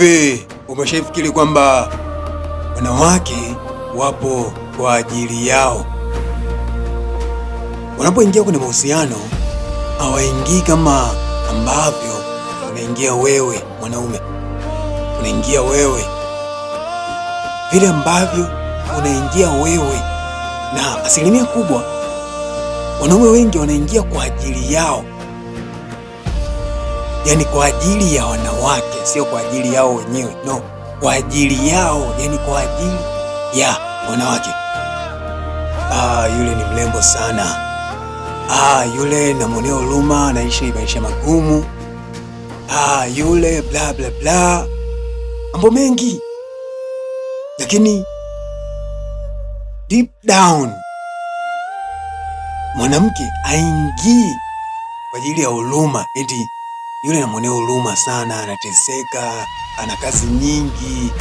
Hivi umeshaifikiri kwamba wanawake wapo kwa ajili yao? Wanapoingia kwenye mahusiano hawaingii kama ambavyo unaingia wewe mwanaume, unaingia wewe vile ambavyo unaingia wewe. Na asilimia kubwa wanaume wengi wanaingia kwa ajili yao, yaani kwa ajili ya wanawake, sio kwa ajili yao wenyewe, no, kwa ajili yao, yaani kwa ajili ya wanawake. Yule ni mrembo sana, yule namwonea huruma, anaishi maisha magumu, yule bla bla bla, mambo mengi, lakini deep down mwanamke haingii kwa ajili ya huruma, eti yule namwonea huruma sana, anateseka, ana kazi nyingi,